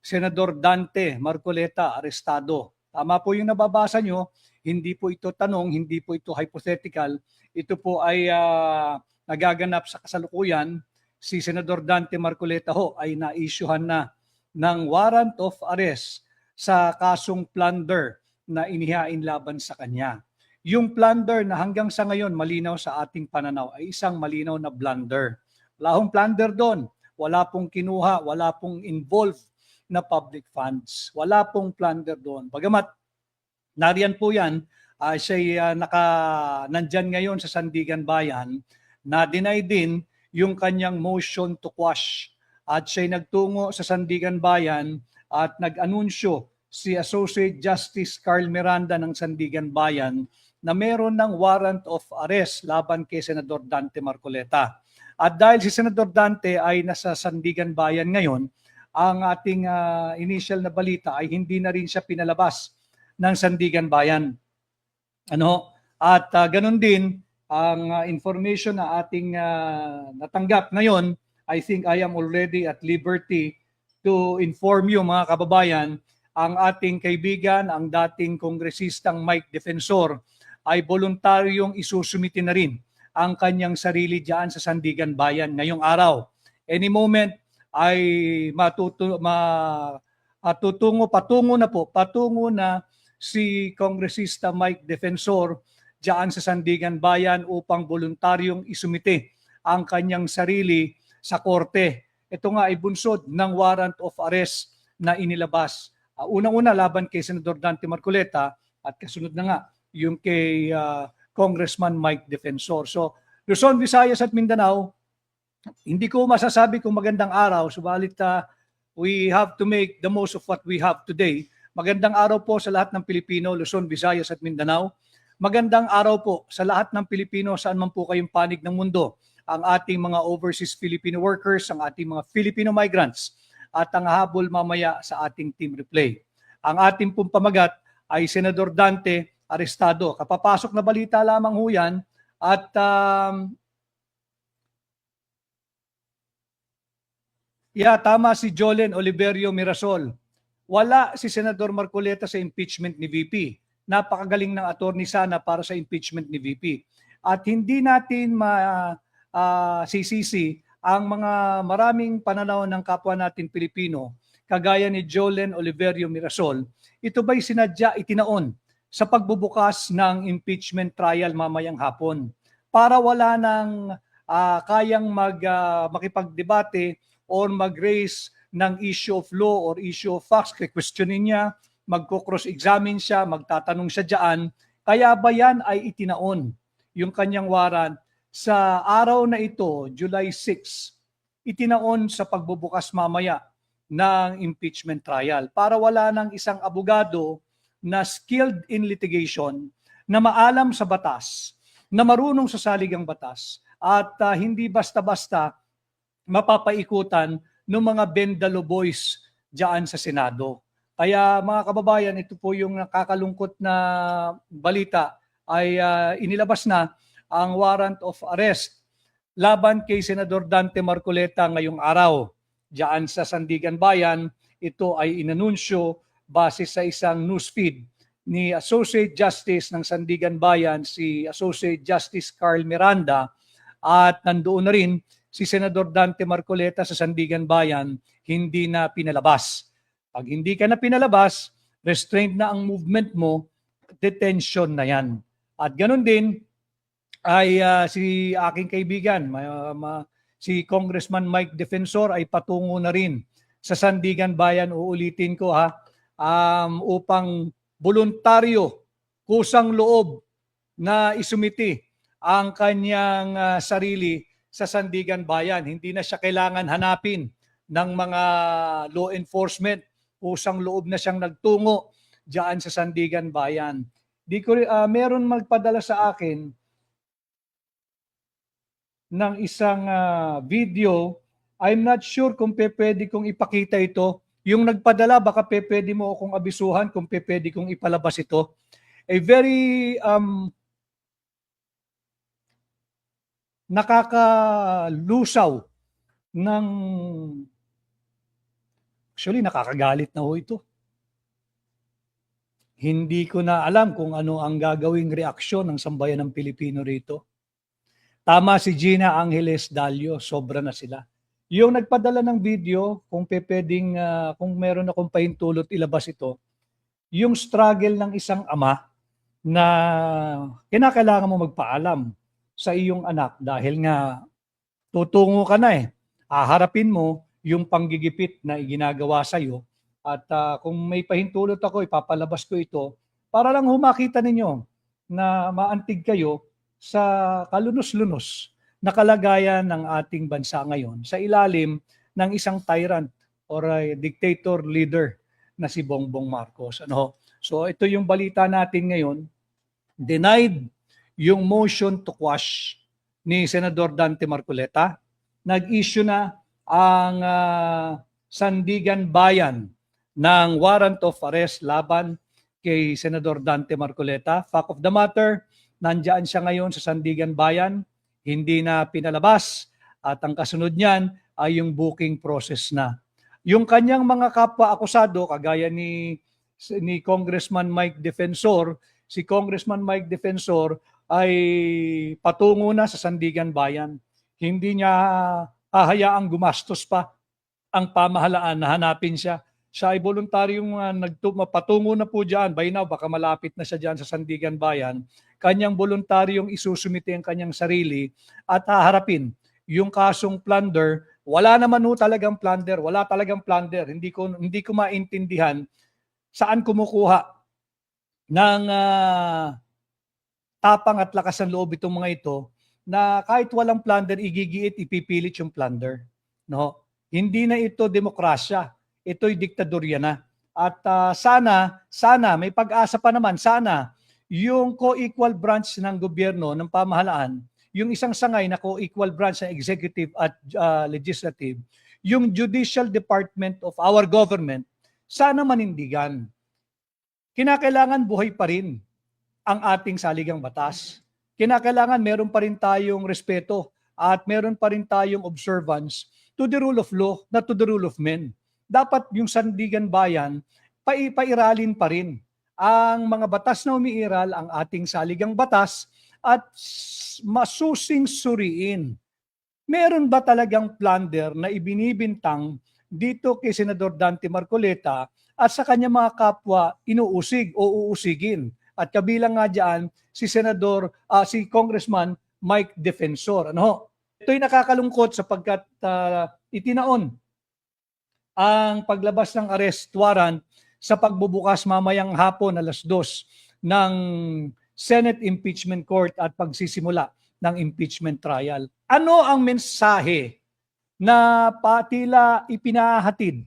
Senador Dante Marcoleta arestado. Tama po yung nababasa nyo, hindi po ito tanong, hindi po ito hypothetical. Ito po ay nagaganap sa kasalukuyan. Si Senador Dante Marcoleta ho ay na-issuehan na ng warrant of arrest sa kasong plunder na inihain laban sa kanya. Yung plunder na hanggang sa ngayon malinaw sa ating pananaw ay isang malinaw na blunder. Wala hong plunder doon. Wala pong kinuha, wala pong involved na public funds. Wala pong plunder doon. Bagamat nariyan po yan, siya nandyan ngayon sa Sandigan Bayan, na deny din yung kanyang motion to quash. At siya nagtungo sa Sandigan Bayan at nag-anunsyo si Associate Justice Carl Miranda ng Sandigan Bayan na meron ng warrant of arrest laban kay Senador Dante Marcoleta. At dahil si Senador Dante ay nasa Sandigan Bayan ngayon, ang ating initial na balita ay hindi na rin siya pinalabas ng Sandigan Bayan. At ganun din ang information na ating natanggap ngayon. I think I am already at liberty to inform you mga kababayan, ang ating kaibigan, ang dating kongresistang Mike Defensor ay voluntaryong isusumiti na rin ang kanyang sarili diyan sa Sandigan Bayan ngayong araw. Any moment ay patungo na si Kongresista Mike Defensor diyan sa Sandigan Bayan upang voluntaryong isumite ang kanyang sarili sa korte. Ito nga ay bunsod ng warrant of arrest na inilabas. Unang-una laban kay Senador Dante Marcoleta at kasunod na nga yung kay Congressman Mike Defensor. So Luzon, Visayas at Mindanao, hindi ko masasabi kung magandang araw, subalit we have to make the most of what we have today. Magandang araw po sa lahat ng Pilipino, Luzon, Visayas at Mindanao. Magandang araw po sa lahat ng Pilipino saan man po kayong panig ng mundo. Ang ating mga overseas Filipino workers, ang ating mga Filipino migrants, at ang habol mamaya sa ating team replay. Ang ating pong pamagat ay Senador Dante arestado. Kapapasok na balita lamang ho yan at tama si Jolen Oliverio Mirasol. Wala si Senador Marcoleta sa impeachment ni VP. Napakagaling ng attorney sana para sa impeachment ni VP. At hindi natin sisisi ang mga maraming pananaw ng kapwa natin Pilipino, kagaya ni Jolen Oliverio Mirasol. Ito ba'y sinadya itinaon sa pagbubukas ng impeachment trial mamayang hapon para wala nang kayang makipagdebate or mag-raise ng issue of law or issue of facts, questionin niya, magko-cross-examine siya, magtatanong siya dyan. Kaya ba yan ay itinaon yung kanyang warrant sa araw na ito, July 6, itinaon sa pagbubukas mamaya ng impeachment trial para wala ng isang abogado na skilled in litigation, na maalam sa batas, na marunong sa saligang batas, at hindi basta-basta mapapaikutan ng mga Bendalo boys diyan sa Senado. Kaya mga kababayan, ito po yung nakakalungkot na balita ay inilabas na ang warrant of arrest laban kay Senador Dante Marcoleta ngayong araw. Diyan sa Sandigan Bayan, ito ay inanunsyo base sa isang newsfeed ni Associate Justice ng Sandigan Bayan, si Associate Justice Carl Miranda, at nandoon na rin si Senador Dante Marcoleta sa Sandigan Bayan, hindi na pinalabas. Pag hindi ka na pinalabas, restrained na ang movement mo, detention na yan. At ganun din ay si aking kaibigan, si Congressman Mike Defensor ay patungo na rin sa Sandigan Bayan, uulitin ko upang voluntaryo, kusang loob na isumiti ang kanyang sarili sa Sandigan Bayan. Hindi na siya kailangan hanapin ng mga law enforcement. Kusang loob na siyang nagtungo diyan sa Sandigan Bayan. Meron magpadala sa akin ng isang video. I'm not sure kung pwede kong ipakita ito. Yung nagpadala, baka pwede mo akong abisuhan kung pwede kong ipalabas ito. A very nakakalusaw ng Actually, nakakagalit na ho ito. Hindi ko na alam kung ano ang gagawing reaksyon ng sambayan ng Pilipino rito. Tama si Gina Angeles Dalio, sobra na sila. Yung nagpadala ng video, kung pwedeng, kung meron akong pahintulot ilabas ito, yung struggle ng isang ama na kinakailangan mo magpaalam sa iyong anak dahil nga tutungo ka na haharapin mo yung panggigipit na ginagawa sa iyo. At kung may pahintulot ako, ipapalabas ko ito para lang humakita ninyo na maantig kayo sa kalunos-lunos na kalagayan ng ating bansa ngayon sa ilalim ng isang tyrant or a dictator leader na si Bongbong Marcos. Ano? So ito yung balita natin ngayon. Denied yung motion to quash ni Senador Dante Marcoleta. Nag-issue na ang Sandigan Bayan ng warrant of arrest laban kay Senador Dante Marcoleta. Fact of the matter, nandiyan siya ngayon sa Sandigan Bayan, hindi na pinalabas at ang kasunod niyan ay yung booking process na. Yung kanyang mga kapwa-akusado, kagaya ni Congressman Mike Defensor, si Congressman Mike Defensor ay patungo na sa Sandigan Bayan. Hindi niya hahayaang gumastos pa ang pamahalaan na hanapin siya. Siya ay voluntaryong patungo na po dyan. By now, baka malapit na siya dyan sa Sandigan Bayan. Kanyang voluntaryong isusumite ang kanyang sarili at haharapin yung kasong plunder. Wala naman ho talagang plunder. Wala talagang plunder. Hindi ko maintindihan saan kumukuha ng tapang at lakas ng loob itong mga ito na kahit walang plunder, igigiit, ipipilit yung plunder. No? Hindi na ito demokrasya. Ito'y diktadorya na. At sana, may pag-asa pa naman, sana yung co-equal branch ng gobyerno, ng pamahalaan, yung isang sangay na co-equal branch ng executive at legislative, yung judicial department of our government, sana manindigan. Kinakailangan buhay pa rin ang ating saligang batas. Kinakailangan meron pa rin tayong respeto at meron pa rin tayong observance to the rule of law, not to the rule of men. Dapat yung Sandigan Bayan, pairalin pa rin ang mga batas na umiiral, ang ating saligang batas, at masusing suriin. Meron ba talagang plunder na ibinibintang dito kay Senador Dante Marcoleta at sa kanya mga kapwa inuusig o uusigin? At kabilang nga dyan si si Congressman Mike Defensor. Ano? Ito'y nakakalungkot sapagkat itinaon ang paglabas ng arrest warrant sa pagbubukas mamayang hapon alas 2 ng Senate Impeachment Court at pagsisimula ng impeachment trial. Ano ang mensahe na patila ipinahatid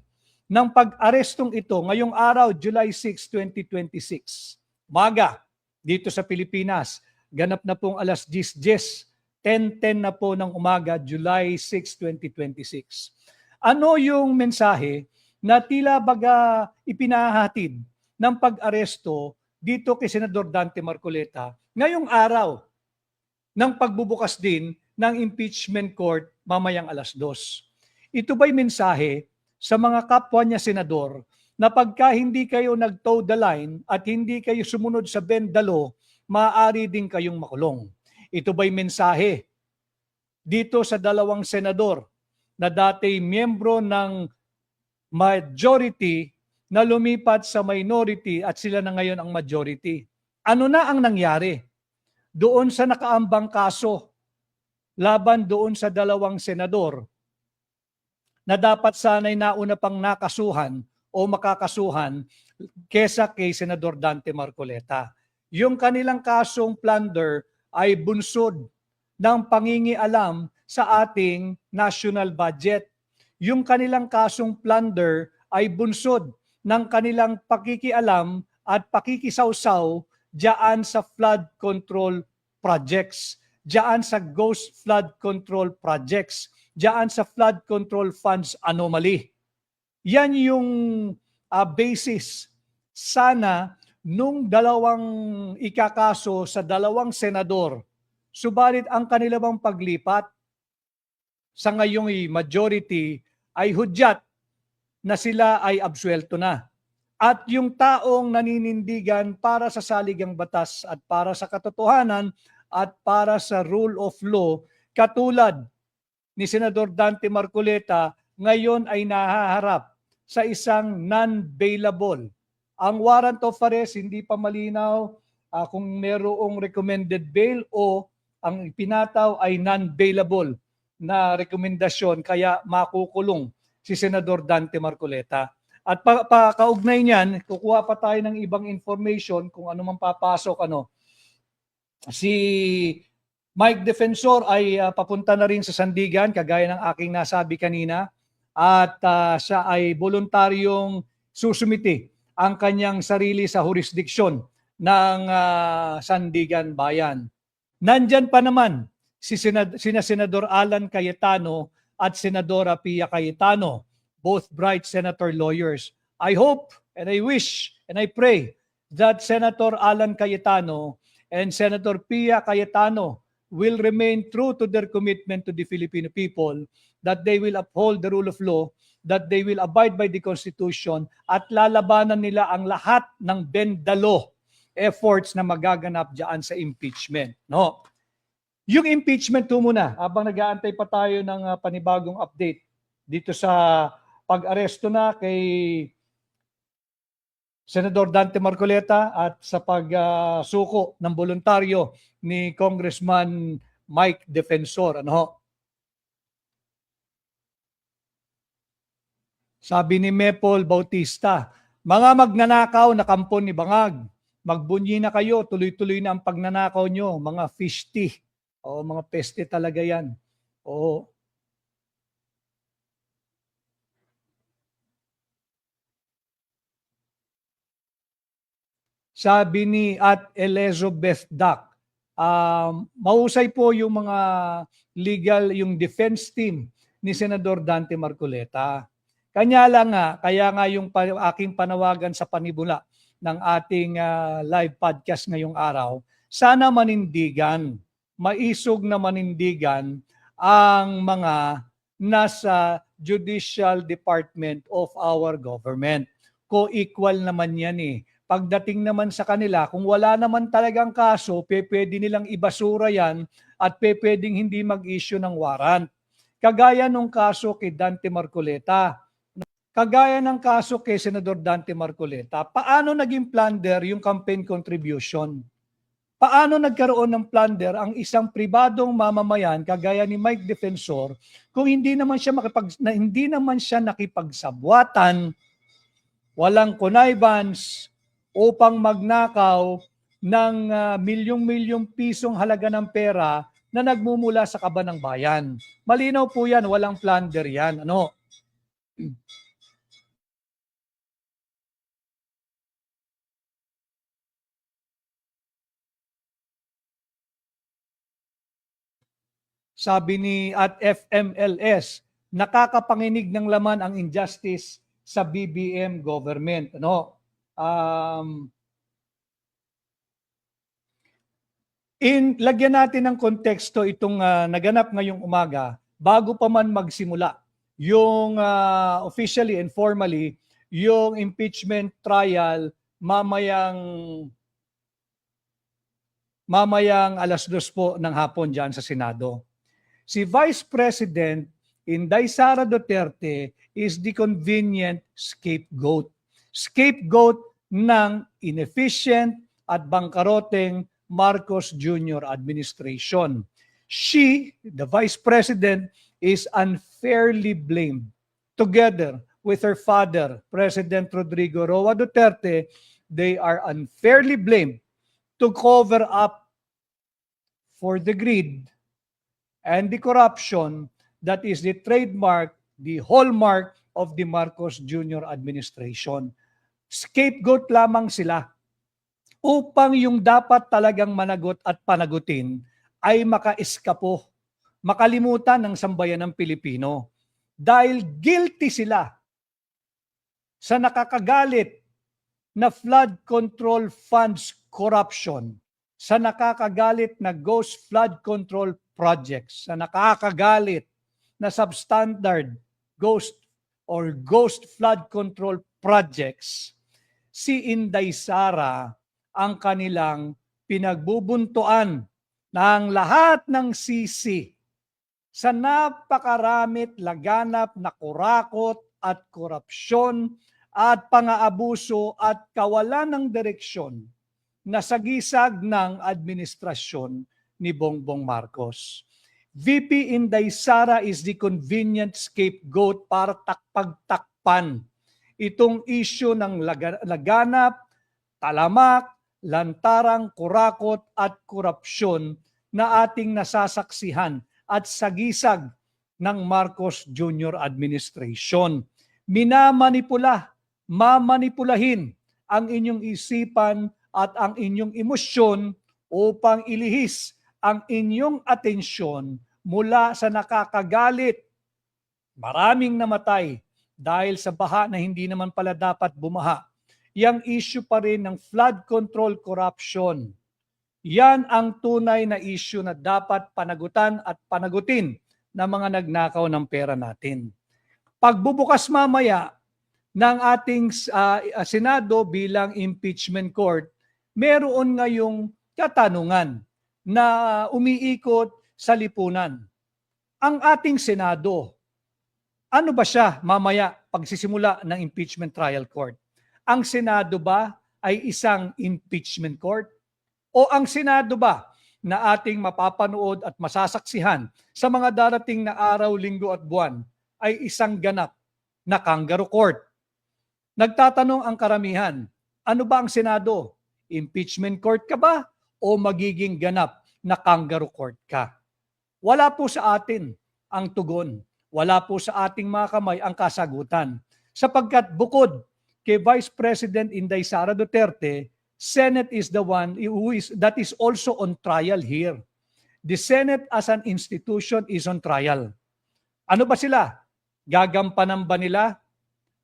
ng pag-arestong ito ngayong araw, July 6, 2026? Umaga, dito sa Pilipinas, ganap na pong alas 10:10, 10:10 na po ng umaga, July 6, 2026. Ano yung mensahe na tila baga ipinahatid ng pag-aresto dito kay Senador Dante Marcoleta ngayong araw ng pagbubukas din ng impeachment court mamayang alas 2? Ito ba'y mensahe sa mga kapwa niya senador na pagka hindi kayo nag-toe the line at hindi kayo sumunod sa bend the law, maaari din kayong makulong? Ito ba'y mensahe dito sa dalawang senador na dati miyembro ng majority na lumipat sa minority at sila na ngayon ang majority? Ano na ang nangyari doon sa nakaambang kaso laban doon sa dalawang senador na dapat sana'y nauna pang nakasuhan o makakasuhan kesa kay Senador Dante Marcoleta? Yung kanilang kasong plunder ay bunsod ng pangingialam sa ating national budget. Yung kanilang kasong plunder ay bunsod ng kanilang pakikialam at pakikisawsaw diyan sa flood control projects, diyan sa ghost flood control projects, diyan sa flood control funds anomaly. Yan yung basis sana nung dalawang ikakaso sa dalawang senador. Subalit ang kanilang paglipat sa ngayong majority ay hudyat na sila ay absuelto na. At yung taong naninindigan para sa saligang batas at para sa katotohanan at para sa rule of law, katulad ni Senador Dante Marcoleta, ngayon ay nahaharap sa isang non-bailable. Ang warrant of arrest hindi pa malinaw kung merong recommended bail o ang pinataw ay non-bailable na rekomendasyon kaya makukulong si Senador Dante Marcoleta. At kaugnay niyan, kukuha pa tayo ng ibang information kung ano man papasok. Si Mike Defensor ay papunta na rin sa Sandigan, kagaya ng aking nasabi kanina. At siya ay voluntaryong susumiti ang kanyang sarili sa jurisdiksyon ng Sandigan Bayan. Nandyan pa naman sina Senador Alan Cayetano at Senadora Pia Cayetano, both bright senator lawyers. I hope and I wish and I pray that Senator Alan Cayetano and Senator Pia Cayetano will remain true to their commitment to the Filipino people, that they will uphold the rule of law, that they will abide by the Constitution, at lalabanan nila ang lahat ng bend the law efforts na magaganap diyan sa impeachment. No? Yung impeachment muna, habang nag-aantay pa tayo ng panibagong update dito sa pag-aresto na kay Senador Dante Marcoleta at sa pagsuko ng voluntaryo ni Congressman Mike Defensor. Sabi ni Mepol Bautista, mga magnanakaw na kampon ni Bangag, magbunyi na kayo, tuloy-tuloy na ang pagnanakaw nyo, mga fishty. O mga peste talaga yan. Oo. Sabi ni at Elizabeth Duck, mahusay po yung mga legal, yung defense team ni Senador Dante Marcoleta. Kaya nga yung aking panawagan sa panibula ng ating live podcast ngayong araw, sana manindigan, maisog na manindigan ang mga nasa Judicial Department of our government. Co-equal naman yan eh. Pagdating naman sa kanila, kung wala naman talagang kaso, pwede nilang ibasura yan at pwedeng hindi mag-issue ng warrant. Kagaya nung kaso kay Dante Marcoleta. Kagaya ng kaso kay Senador Dante Marcoleta, paano naging plunder yung campaign contribution? Paano nagkaroon ng plunder ang isang pribadong mamamayan kagaya ni Mike Defensor kung hindi naman siya nakipagsabwatan, walang connivance upang magnakaw ng milyong-milyong pisong halaga ng pera na nagmumula sa kaban ng bayan. Malinaw po yan, walang plunder yan. Sabi ni at FMLS, nakakapanginig ng laman ang injustice sa BBM government. Lagyan natin ng konteksto itong naganap ngayong umaga bago pa man magsimula yung officially and formally yung impeachment trial mamayang 2:00 po ng hapon dyan sa Senado. Si Vice President Inday Sara Duterte is the convenient scapegoat. Scapegoat ng inefficient at bangkaroteng Marcos Jr. administration. She, the Vice President, is unfairly blamed. Together with her father, President Rodrigo Roa Duterte, they are unfairly blamed to cover up for the greed and the corruption that is the trademark, the hallmark of the Marcos Jr. administration. Scapegoat lamang sila upang yung dapat talagang managot at panagutin ay makaiskapo, makalimutan ng sambayan ng Pilipino. Dahil guilty sila sa nakakagalit na flood control funds corruption, sa nakakagalit na ghost flood control projects, sa nakakagalit na substandard ghost or ghost flood control projects, si Inday Sara ang kanilang pinagbubuntuan ng lahat ng sisi sa napakaramit laganap na kurakot at korupsyon at pang-aabuso at kawalan ng direksyon na sagisag ng administrasyon ni Bongbong Marcos. VP Inday Sara is the convenient scapegoat para pagtakpan itong issue ng laganap, talamak, lantarang, kurakot at korupsyon na ating nasasaksihan at sagisag ng Marcos Jr. administration. Mamanipulahin ang inyong isipan at ang inyong emosyon upang ilihis ang inyong atensyon mula sa nakakagalit. Maraming namatay dahil sa baha na hindi naman pala dapat bumaha. Yang issue pa rin ng flood control corruption. Yan ang tunay na issue na dapat panagutan at panagutin ng mga nagnakaw ng pera natin. Pagbubukas mamaya ng ating Senado bilang impeachment court, meron ngayong katanungan na umiikot sa lipunan. Ang ating Senado, ano ba siya mamaya pagsisimula ng impeachment trial court? Ang Senado ba ay isang impeachment court? O ang Senado ba na ating mapapanood at masasaksihan sa mga darating na araw, linggo at buwan ay isang ganap na kangaroo court? Nagtatanong ang karamihan, ano ba ang Senado? Impeachment court ka ba o magiging ganap na kangaroo court ka? Wala po sa atin ang tugon. Wala po sa ating mga kamay ang kasagutan. Sapagkat bukod kay Vice President Inday Sara Duterte, Senate is the one that is also on trial here. The Senate as an institution is on trial. Ano ba sila? Gagampanan ba nila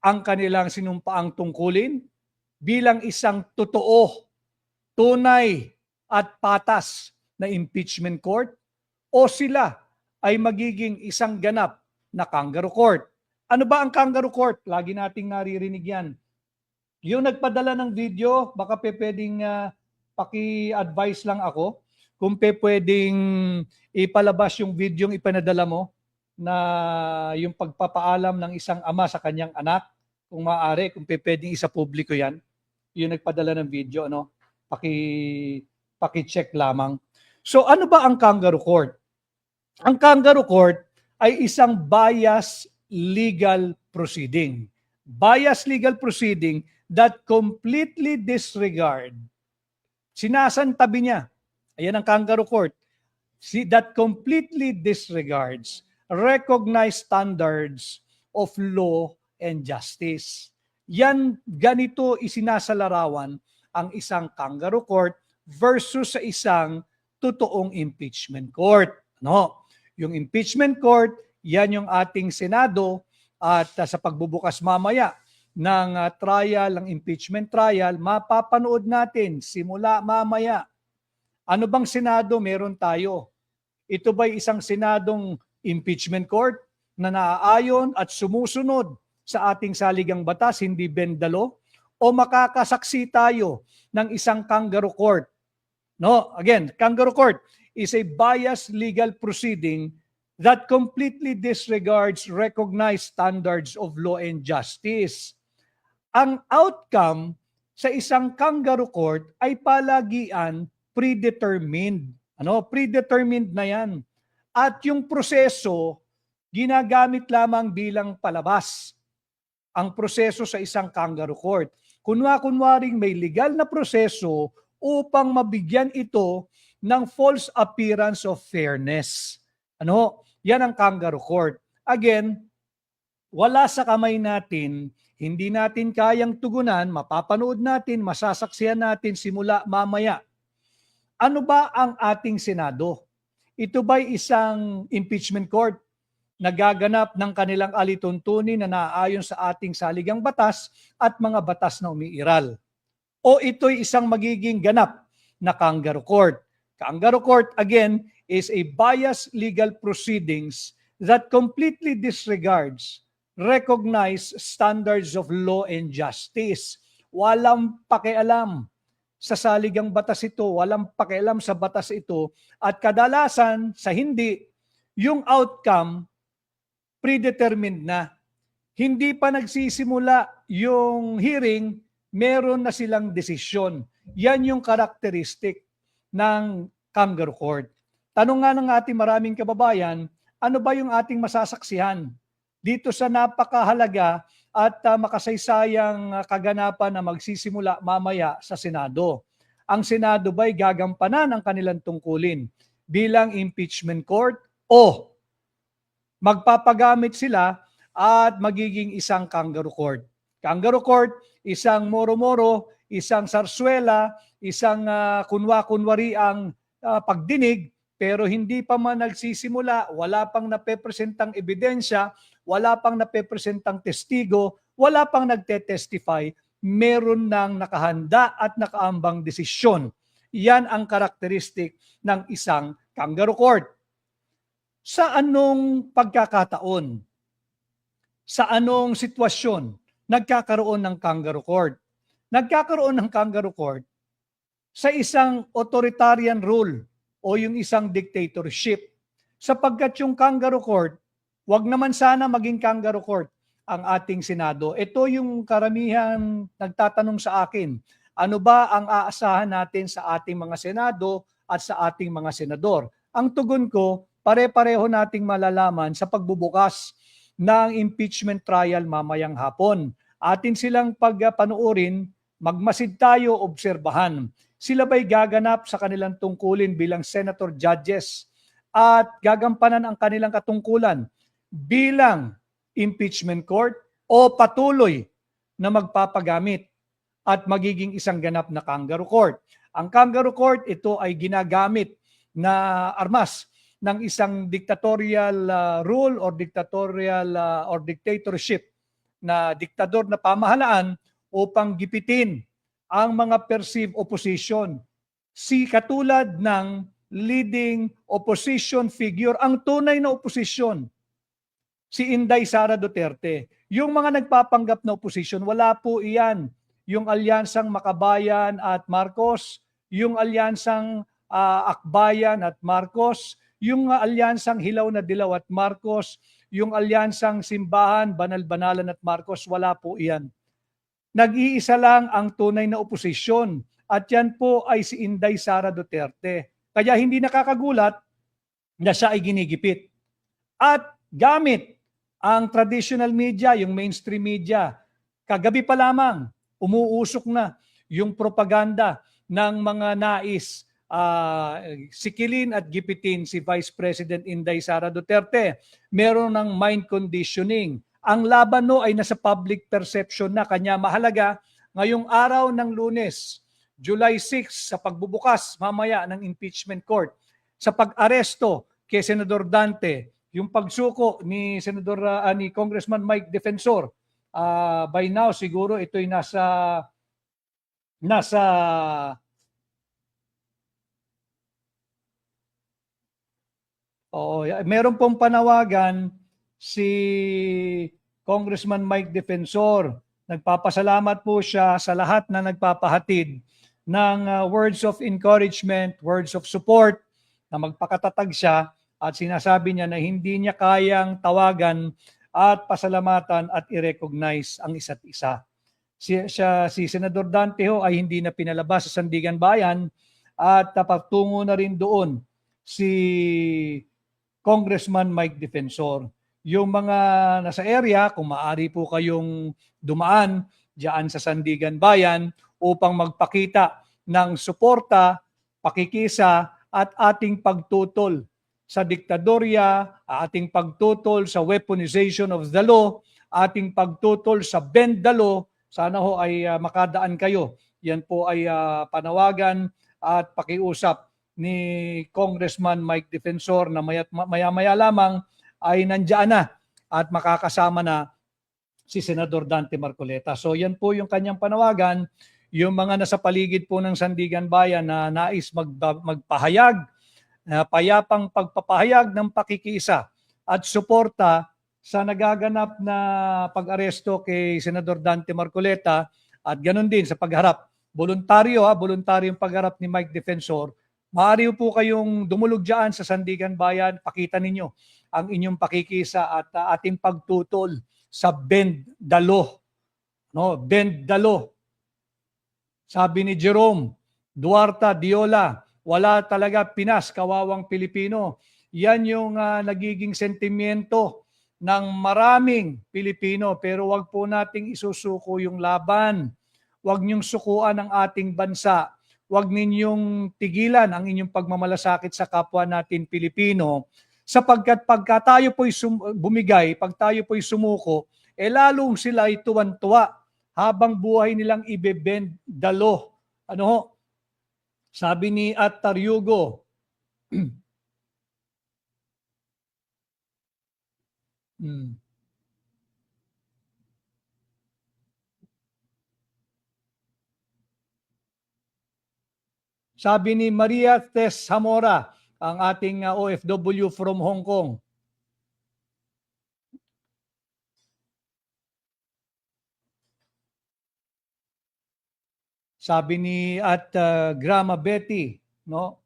ang kanilang sinumpaang tungkulin bilang isang totoo, tunay at patas na impeachment court? O sila ay magiging isang ganap na kangaroo court? Ano ba ang kangaroo court? Lagi nating naririnig yan. Yung nagpadala ng video, baka pwedeng paki-advise lang ako kung pwedeng ipalabas yung video yung ipanadala mo na yung pagpapaalam ng isang ama sa kanyang anak. Kung maaari, kung pwedeng isa publiko yan. Yung nagpadala ng video, ano? Paki-check lamang. So ano ba ang kangaroo court? Ang kangaroo court ay isang bias legal proceeding. Bias legal proceeding that completely disregard. Sinasantabi niya. Ayan ang kangaroo court. That completely disregards recognized standards of law and justice. Yan, ganito isinasalarawan ang isang kangaroo court versus sa isang totoong impeachment court. No? Yung impeachment court, yan yung ating Senado at sa pagbubukas mamaya ng trial, ng impeachment trial, mapapanood natin simula mamaya. Ano bang Senado meron tayo? Ito ba'y isang Senadong impeachment court na naaayon at sumusunod sa ating saligang batas, hindi bendalo? O makakasaksi tayo ng isang kangaroo court? No, again, kangaroo court is a biased legal proceeding that completely disregards recognized standards of law and justice. Ang outcome sa isang kangaroo court ay palagian predetermined. Predetermined na yan. At yung proseso, ginagamit lamang bilang palabas. Ang proseso sa isang kangaroo court. Kunwaring may legal na proseso upang mabigyan ito ng false appearance of fairness. Yan ang kangaroo court. Again, wala sa kamay natin, hindi natin kayang tugunan, mapapanood natin, masasaksihan natin simula mamaya. Ano ba ang ating Senado? Ito ba'y isang impeachment court na gaganap ng kanilang alituntunin na naaayon sa ating saligang batas at mga batas na umiiral? O ito'y isang magiging ganap na kangaroo court? Kangaroo court, again, is a biased legal proceedings that completely disregards recognize standards of law and justice. Walang pakialam sa saligang batas ito, walang pakialam sa batas ito, at kadalasan sa hindi, yung outcome predetermined na. Hindi pa nagsisimula yung hearing, meron na silang desisyon. Yan yung karakteristik ng kangaroo court. Tanong nga ng ating maraming kababayan, ano ba yung ating masasaksihan dito sa napakahalaga at makasaysayang kaganapan na magsisimula mamaya sa Senado? Ang Senado ba'y gagampanan ang kanilang tungkulin bilang impeachment court o magpapagamit sila at magiging isang kangaroo court? Kangaroo court, isang moro-moro, isang sarsuela, isang kunwa-kunwari ang pagdinig, pero hindi pa man nagsisimula, wala pang napepresentang ebidensya, wala pang napepresentang testigo, wala pang nagte-testify, meron nang nakahanda at nakaambang desisyon. Yan ang karakteristik ng isang kangaroo court. Sa anong pagkakataon, sa anong sitwasyon nagkakaroon ng kangaroo court? Nagkakaroon ng kangaroo court sa isang authoritarian rule o yung isang dictatorship. Sapagkat yung kangaroo court, wag naman sana maging kangaroo court ang ating Senado. Ito yung karamihan nagtatanong sa akin, ano ba ang aasahan natin sa ating mga Senado at sa ating mga senador? Ang tugon ko, pare-pareho nating malalaman sa pagbubukas ng impeachment trial mamayang hapon. Atin silang pagpanuorin, magmasid tayo, obserbahan. Sila ba'y gaganap sa kanilang tungkulin bilang senator judges at gagampanan ang kanilang katungkulan bilang impeachment court o patuloy na magpapagamit at magiging isang ganap na kangaroo court? Ang kangaroo court, ito ay ginagamit na armas ng isang dictatorial rule or dictatorial or dictatorship na diktador na pamahalaan upang gipitin ang mga perceived opposition. Si katulad ng leading opposition figure, ang tunay na opposition, si Inday Sara Duterte. Yung mga nagpapanggap na opposition, wala po iyan. Yung alyansang Makabayan at Marcos, yung alyansang Akbayan at Marcos, yung alyansang Hilaw na Dilaw at Marcos, yung alyansang Simbahan, Banal-Banalan at Marcos, wala po iyan. Nag-iisa lang ang tunay na oposisyon at yan po ay si Inday Sara Duterte. Kaya hindi nakakagulat na siya ay ginigipit. At gamit ang traditional media, yung mainstream media, kagabi pa lamang, umuusok na yung propaganda ng mga nais sikilin at gipitin si Vice President Inday Sara Duterte. Meron ng mind conditioning. Ang laban no ay nasa public perception na, kanya mahalaga ngayong araw ng Lunes, July 6, sa pagbubukas mamaya ng impeachment court, sa pag-aresto kay Senador Dante, yung pagsuko ni ni Congressman Mike Defensor, by now siguro ito'y nasa meron pong panawagan si Congressman Mike Defensor. Nagpapasalamat po siya sa lahat na nagpapahatid ng words of encouragement, words of support, na magpakatatag siya, at sinasabi niya na hindi niya kayang tawagan at pasalamatan at i-recognize ang isa't isa. Si Senador Dante ho ay hindi na pinalabas sa Sandigan Bayan at patungo na rin doon si Congressman Mike Defensor. Yung mga nasa area, kung maaari po kayong dumaan diyan sa Sandigan Bayan upang magpakita ng suporta, pakikisa at ating pagtutol sa diktadorya, ating pagtutol sa weaponization of the law, ating pagtutol sa bend the law. Sana ho ay makadaan kayo. Yan po ay panawagan at pakiusap ni Congressman Mike Defensor na maya-maya lamang ay nandiyan na at makakasama na si Senador Dante Marcoleta. So yan po yung kanyang panawagan. Yung mga nasa paligid po ng Sandigan Bayan na nais magpahayag, payapang pagpapahayag ng pakikisa at suporta sa nagaganap na pag-aresto kay Senador Dante Marcoleta at ganun din sa pagharap. Voluntaryong pagharap ni Mike Defensor. Maaari po kayong dumulog dyan sa Sandigan Bayan, pakita ninyo ang inyong pakikisa at ating pagtutol sa Bend the Law. No, Bend the Law. Sabi ni Jerome Duarta Diola, wala talaga Pinas, kawawang Pilipino. Yan yung nagiging sentimiento ng maraming Pilipino, pero wag po nating isusuko yung laban. Wag niyong sukuan ang ating bansa. Wag ninyong tigilan ang inyong pagmamalasakit sa kapwa natin Pilipino, sapagkat pagka tayo po'y bumigay, pag tayo po'y sumuko, lalong sila ay tuwan-tuwa habang buhay nilang ibebend the law. Ano? Sabi ni Ataryugo, sabi ni Maria Tess Zamora, ang ating OFW from Hong Kong. Sabi ni Grama Betty, no?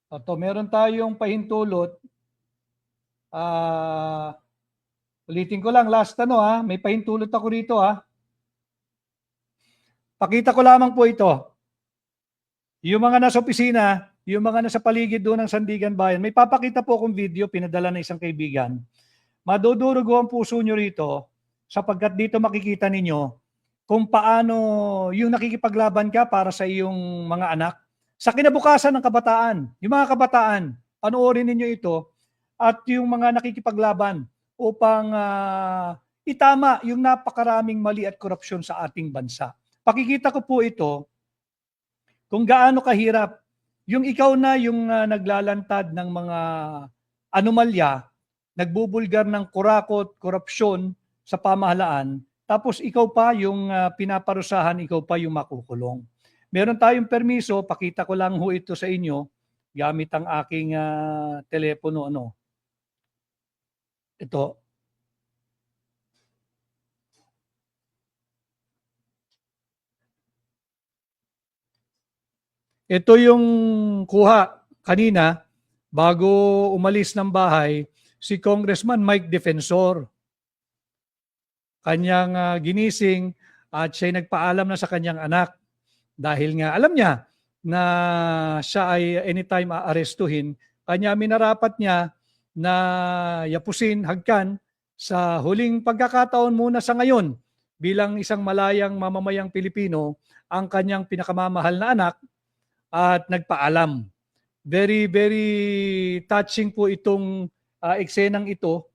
Ito, meron tayong pahintulot. Ulitin ko lang, last may pahintulot ako rito Pakita ko lamang po ito. Yung mga nasa opisina, yung mga nasa paligid doon ng Sandigan Bayan, may papakita po akong video, pinadala ng isang kaibigan. Madudurugo ang puso nyo rito sapagkat dito makikita ninyo kung paano yung nakikipaglaban ka para sa iyong mga anak. Sa kinabukasan ng kabataan, yung mga kabataan, panoorin ninyo ito at yung mga nakikipaglaban upang itama yung napakaraming mali at korupsyon sa ating bansa. Pakikita ko po ito kung gaano kahirap yung ikaw na yung naglalantad ng mga anomalya, nagbubulgar ng kurakot, korupsyon sa pamahalaan, tapos ikaw pa yung pinaparusahan, ikaw pa yung makukulong. Meron tayong permiso, pakita ko lang ho ito sa inyo gamit ang aking telepono. Ito. Ito yung kuha kanina bago umalis ng bahay si Congressman Mike Defensor. Kanyang ginising at siya'y nagpaalam na sa kanyang anak dahil nga alam niya na siya ay anytime aarestuhin. Kanya minarapat niya na yapusin, hagkan sa huling pagkakataon muna sa ngayon bilang isang malayang mamamayang Pilipino ang kanyang pinakamamahal na anak at nagpaalam. Very, very touching po itong eksenang ito.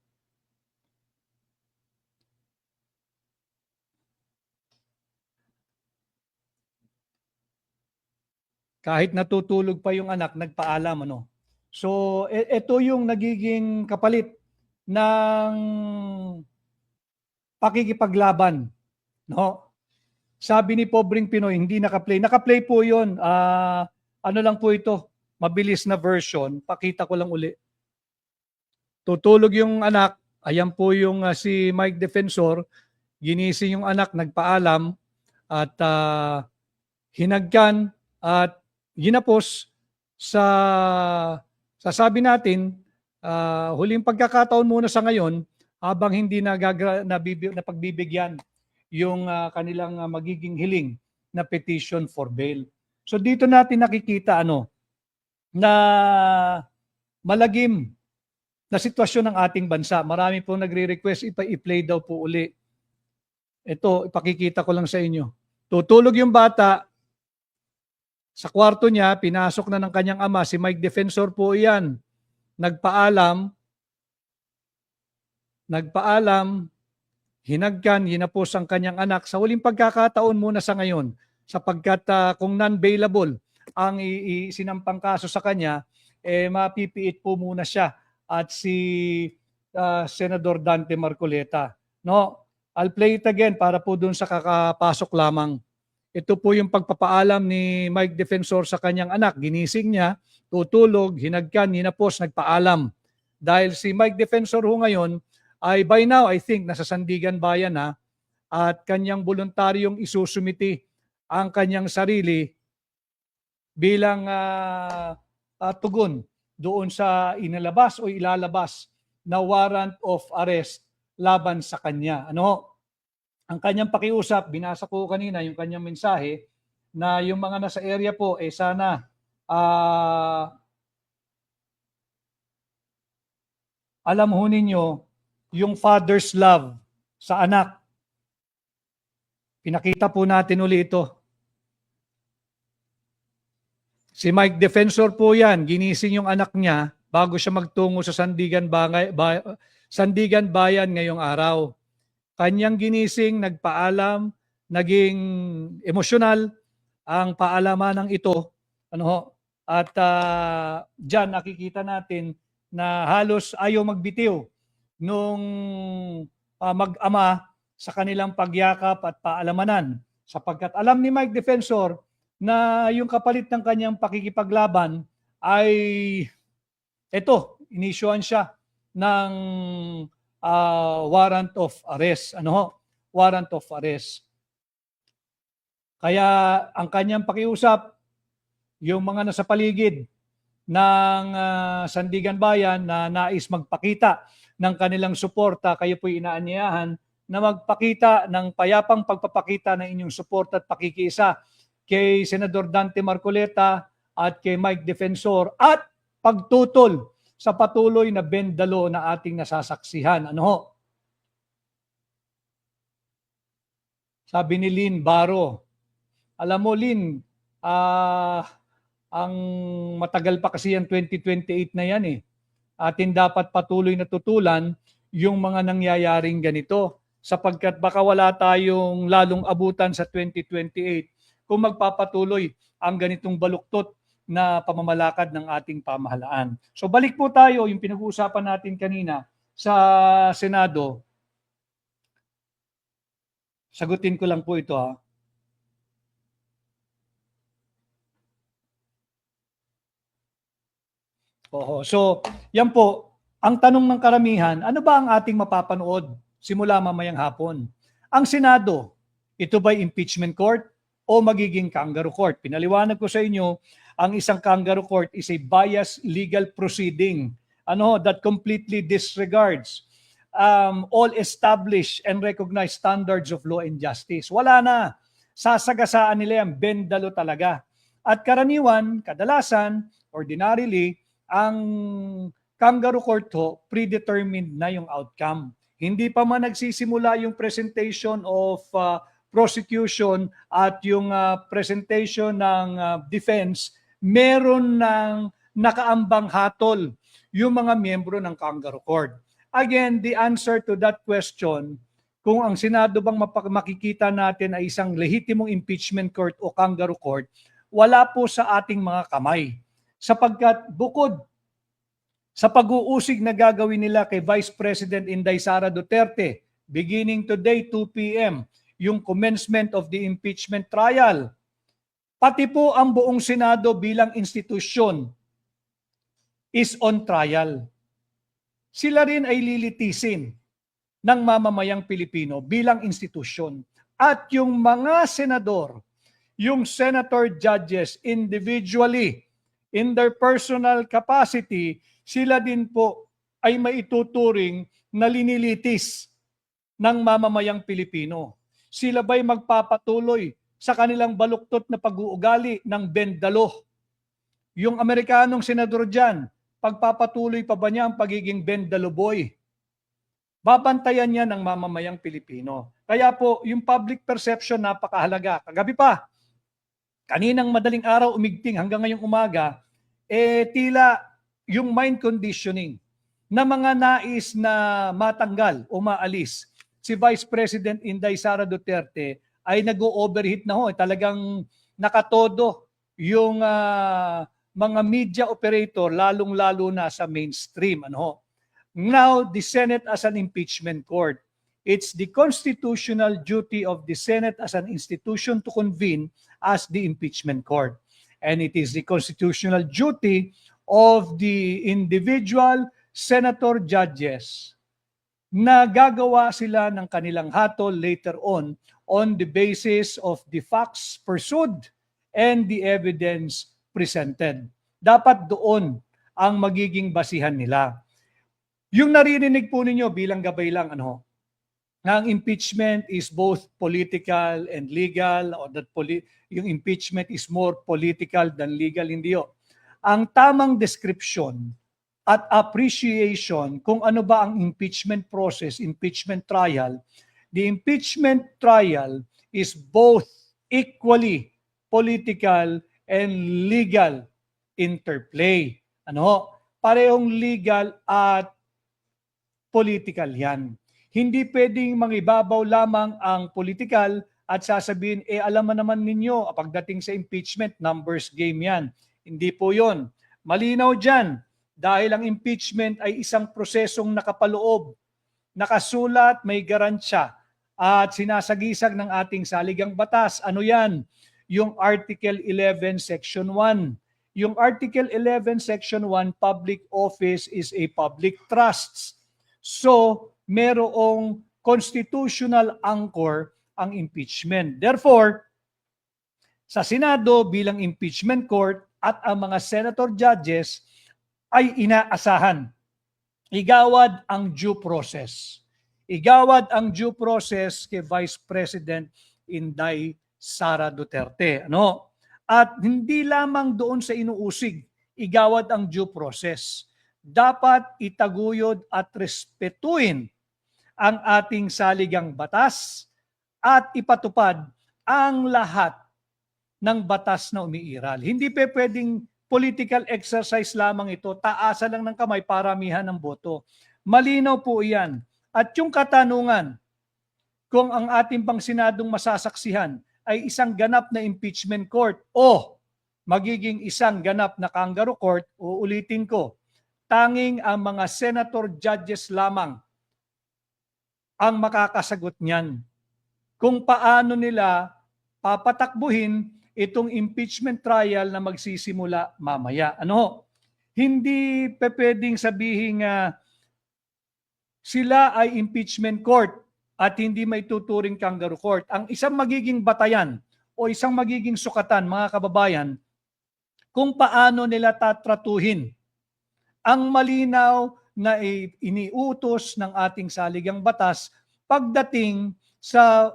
Kahit natutulog pa yung anak, nagpaalam. So, ito yung nagiging kapalit ng pakikipaglaban. No? Sabi ni Pobreng Pinoy, hindi nakaplay. Nakaplay po yun. Ano lang po ito? Mabilis na version. Pakita ko lang uli. Tutulog yung anak. Ayan po yung si Mike Defensor. Ginising yung anak, nagpaalam at hinagkan at ginapos sa sasabi natin, huling pagkakataon muna sa ngayon habang hindi napagbibigyan yung kanilang magiging hiling na petition for bail. So dito natin nakikita na malagim na sitwasyon ng ating bansa. Marami pong nagre-request i-play daw po uli. Ito, ipakikita ko lang sa inyo. Tutulog yung bata, sa kwarto niya, pinasok na ng kanyang ama, si Mike Defensor po iyan. Nagpaalam, hinagkan, hinapos ang kanyang anak sa huling pagkakataon muna sa ngayon sapagkat kung non-bailable ang sinampang kaso sa kanya, mapipiit po muna siya at si Senador Dante Marcoleta. No? I'll play it again para po dun sa kakapasok lamang. ito po yung pagpapaalam ni Mike Defensor sa kanyang anak. Ginising niya, tutulog, hinagkan, hinapos, nagpaalam. Dahil si Mike Defensor ho ngayon ay by now, I think, nasa Sandigan Bayan na at kanyang voluntaryong isusumiti ang kanyang sarili bilang tugon doon sa inilabas o ilalabas na warrant of arrest laban sa kanya. Ano? Ang kanyang pakiusap, binasa ko kanina yung kanyang mensahe na yung mga nasa area po sana alam ho ninyo yung father's love sa anak. Pinakita po natin uli ito. Si Mike Defensor po yan, ginising yung anak niya bago siya magtungo sa Sandigan Bayan ngayong araw. Kanyang ginising, nagpaalam, naging emosyonal ang paalamanang ito. At dyan nakikita natin na halos ayaw magbitiw nung mag-ama sa kanilang pagyakap at paalamanan. Sapagkat alam ni Mike Defensor na yung kapalit ng kanyang pakikipaglaban ay inisyuhan siya ng warrant of arrest. Warrant of arrest. Kaya ang kanyang pakiusap, yung mga nasa paligid ng Sandigan Bayan na nais magpakita ng kanilang suporta, kayo po'y inaanyayahan na magpakita ng payapang pagpapakita ng inyong suporta at pakikiisa kay Senador Dante Marcoleta at kay Mike Defensor at pagtutol sa patuloy na bendalo na ating nasasaksihan. Sabi ni Lynn Baro, alam mo Lynn, ang matagal pa kasi yan 2028 na yan Atin dapat patuloy na tutulan yung mga nangyayaring ganito sapagkat baka wala tayong lalong abutan sa 2028 kung magpapatuloy ang ganitong baluktot na pamamalakad ng ating pamahalaan. So balik po tayo yung pinag-uusapan natin kanina sa Senado. Sagutin ko lang po ito So, yan po, ang tanong ng karamihan, ano ba ang ating mapapanood simula mamayang hapon? Ang Senado, ito ba'y impeachment court o magiging kangaroo court? Pinaliwanag ko sa inyo, ang isang kangaroo court is a biased legal proceeding that completely disregards all established and recognized standards of law and justice. Wala na. Sasagasaan nila yan, bendalo talaga. At karaniwan, kadalasan, ordinarily, ang kangaroo court predetermined na yung outcome. Hindi pa man nagsisimula yung presentation of prosecution at yung presentation ng defense, meron ng nakaambang hatol yung mga miyembro ng kangaroo court. Again, the answer to that question, kung ang Senado bang makikita natin ay isang lehitimong impeachment court o kangaroo court, wala po sa ating mga kamay. Sapagkat bukod sa pag-uusig na gagawin nila kay Vice President Inday Sara Duterte, beginning today 2 p.m., yung commencement of the impeachment trial, pati po ang buong Senado bilang institusyon is on trial. Sila rin ay lilitisin ng mamamayang Pilipino bilang institusyon. At yung mga senador, yung senator judges individually, in their personal capacity, sila din po ay maituturing na linilitis ng mamamayang Pilipino. Sila ba'y magpapatuloy sa kanilang baluktot na pag-uugali ng bendalo? Yung Amerikanong senador dyan, pagpapatuloy pa ba niya ang pagiging bendalo boy? Babantayan niya ng mamamayang Pilipino. Kaya po, yung public perception napakahalaga. Kagabi pa, kaninang madaling araw umigting hanggang ngayong umaga, tila yung mind conditioning na mga nais na matanggal o maalis si Vice President Inday Sara Duterte ay nag-overheat na talagang nakatodo yung mga media operator, lalong-lalo na sa mainstream. Now, the Senate as an impeachment court. it's the constitutional duty of the Senate as an institution to convene as the impeachment court. And it is the constitutional duty of the individual senator judges na gagawa sila ng kanilang hatol later on the basis of the facts pursued and the evidence presented. Dapat doon ang magiging basihan nila. Yung naririnig po ninyo bilang gabay lang, na ang impeachment is both political and legal, or that yung impeachment is more political than legal, hindi yun. Ang tamang description at appreciation kung ano ba ang impeachment process, impeachment trial, the impeachment trial is both equally political and legal interplay. Parehong legal at political yan. Hindi pwedeng mangibabaw lamang ang political at sasabihin, alam mo naman ninyo, pagdating sa impeachment, numbers game yan. Hindi po yon. Malinaw dyan, dahil ang impeachment ay isang prosesong nakapaloob, nakasulat, may garansya, at sinasagisag ng ating saligang batas. Ano yan? Yung Article 11, Section 1. Yung Article 11, Section 1, public office is a public trust. So, merong constitutional anchor ang impeachment. Therefore, sa Senado bilang impeachment court at ang mga senator judges ay inaasahan. Igawad ang due process. Igawad ang due process kay Vice President Inday Sara Duterte. At hindi lamang doon sa inuusig, igawad ang due process. Dapat itaguyod at respetuin ang ating saligang batas at ipatupad ang lahat ng batas na umiiral. Hindi pwedeng political exercise lamang ito, taasa lang ng kamay, paramihan ng boto. Malinaw po iyan. At yung katanungan, kung ang ating pang Senadong masasaksihan ay isang ganap na impeachment court o magiging isang ganap na kangaroo court, uulitin ko, tanging ang mga senator judges lamang ang makakasagot niyan. Kung paano nila papatakbuhin itong impeachment trial na magsisimula mamaya. Hindi pwedeng sabihin sila ay impeachment court at hindi may tuturing kangaroo court. Ang isang magiging batayan o isang magiging sukatan, mga kababayan, kung paano nila tatratuhin ang malinaw na iniutos ng ating saligang batas pagdating sa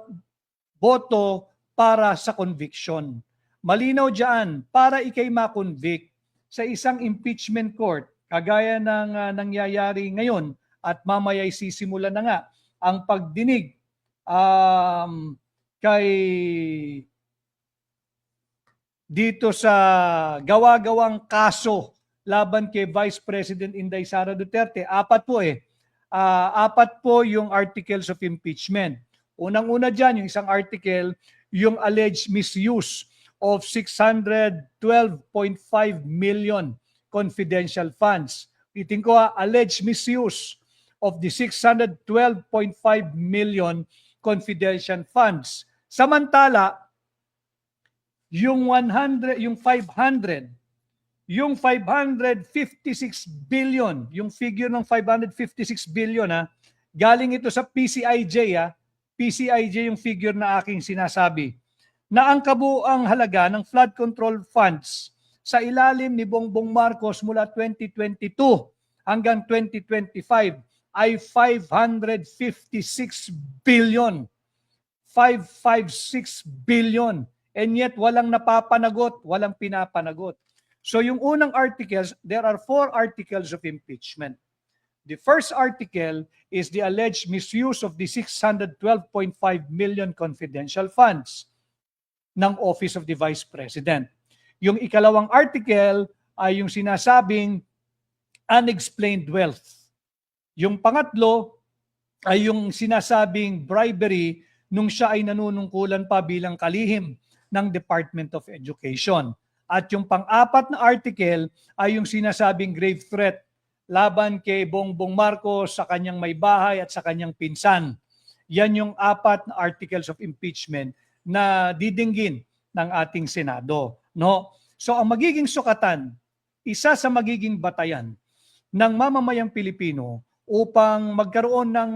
boto para sa conviction. Malinaw dyan, para ikay makonvict sa isang impeachment court, kagaya ng nangyayari ngayon at mamaya'y sisimula na nga ang pagdinig kay dito sa gawa-gawang kaso laban kay Vice President Inday Sara Duterte. Apat po yung articles of impeachment. Unang-una dyan, yung isang article, yung alleged misuse of 612.5 million confidential funds. Itin ko alleged misuse of the 612.5 million confidential funds. Samantala, yung 556 billion, yung figure ng 556 billion, galing ito sa PCIJ, PCIJ yung figure na aking sinasabi, na ang kabuuang halaga ng flood control funds sa ilalim ni Bongbong Marcos mula 2022 hanggang 2025 ay 556 billion. 556 billion. And yet walang napapanagot, walang pinapanagot. So yung unang articles, there are 4 articles of impeachment. The first article is the alleged misuse of the 612.5 million confidential funds ng Office of the Vice President. Yung ikalawang article ay yung sinasabing unexplained wealth. Yung pangatlo ay yung sinasabing bribery nung siya ay nanunungkulan pa bilang kalihim ng Department of Education. At yung pang-apat na article ay yung sinasabing grave threat laban kay Bongbong Marcos sa kanyang may bahay at sa kanyang pinsan. Yan yung 4 na articles of impeachment na didinggin ng ating Senado, no? So ang magiging sukatan, isa sa magiging batayan ng mamamayang Pilipino upang magkaroon ng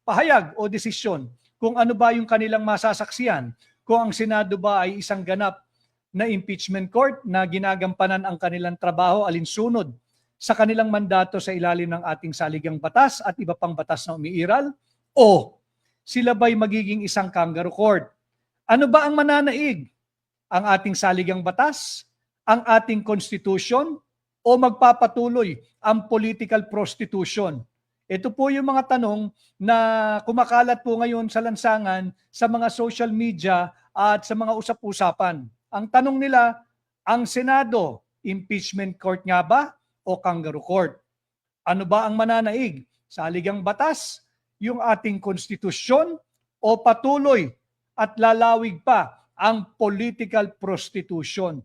pahayag o desisyon kung ano ba yung kanilang masasaksiyan, kung ang Senado ba ay isang ganap na impeachment court na ginagampanan ang kanilang trabaho alinsunod sa kanilang mandato sa ilalim ng ating saligang batas at iba pang batas na umiiral, o sila ba'y magiging isang kangaroo court? Ano ba ang mananaig? Ang ating saligang batas? Ang ating constitution? O magpapatuloy ang political prostitution? Ito po yung mga tanong na kumakalat po ngayon sa lansangan, sa mga social media at sa mga usap-usapan. Ang tanong nila, ang Senado, impeachment court nga ba o kangaroo court? Ano ba ang mananaig? Saligang batas, yung ating konstitusyon, o patuloy at lalawig pa ang political prostitution?